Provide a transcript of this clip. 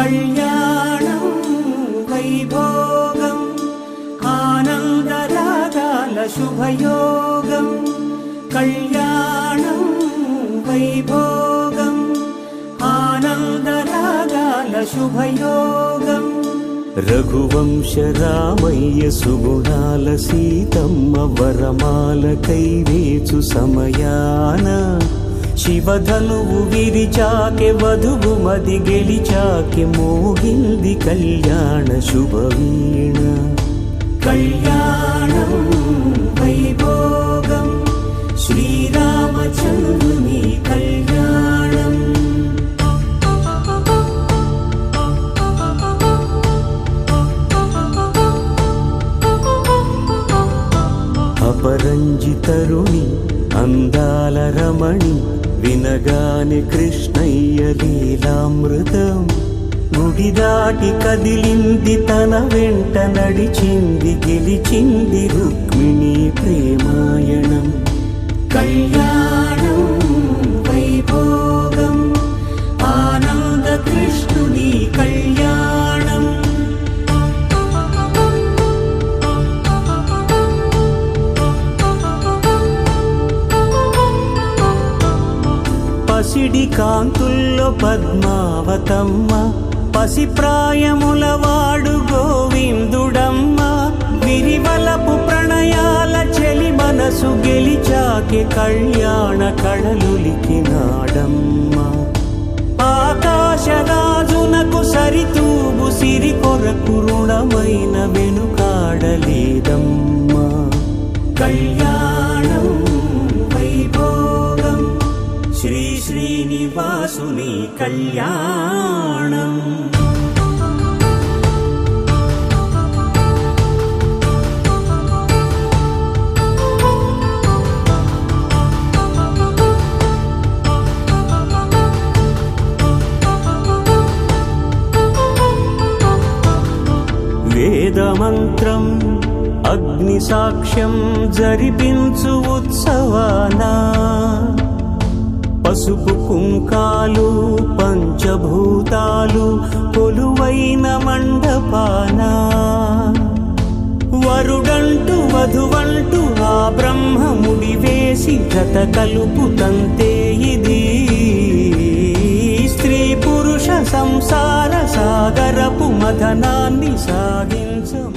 కళ్యాణం వైభోగం ఆనందరాగాల శుభయోగం కళ్యాణం వైభోగం ఆనందరాగాల శుభయోగం రఘువంశ రామయ్య సుగుణాల సీతమ్మ వరమాల కైవేచు సమయాన శివధనువు విరిచాకె వధువు మది గెలిచాకె మోగింది కళ్యాణ శుభవీణ కళ్యాణం వైభోగం శ్రీరామచంద్రుని కళ్యాణం అపరంజితరుణి అందాల రమణి వినగానే కృష్ణయ్య లీలామృతం గుడి దాటి కదిలింది తన వెంట నడిచింది గెలిచింది రుక్మిణి ప్రేమాయణం కళ్యాణం వైభోగం ఆనంద కృష్ణుని కళ్యాణం పసిడి కాంతుల్లో పద్మావతమ్మ పసిప్రాయముల వాడు గోవిందుడమ్మ విరివలపు ప్రణయాల చెలి మనసు గెలిచాకె కళ్యాణ కళలులికినాడమ్మ ఆకాశరాజునకు సరితూబు సిరి కొరకు రుణమైన వెనుకాడలేదమ్మ కళ్యాణం వైభోగం శ్రీ శ్రీనివాసుని కళ్యాణం వేదమంత్రం అగ్ని సాక్ష్యం జరిపించు ఉత్సవానా పసుపు కుంకాలు పంచభూతాలు కొలువైన మండపాన వరుడంటూ వధువంటూ ఆ బ్రహ్మముడి వేసి జత కలుపుతంతే ఇది స్త్రీ పురుష సంసార సాగరపు మథనాన్ని సాగించమ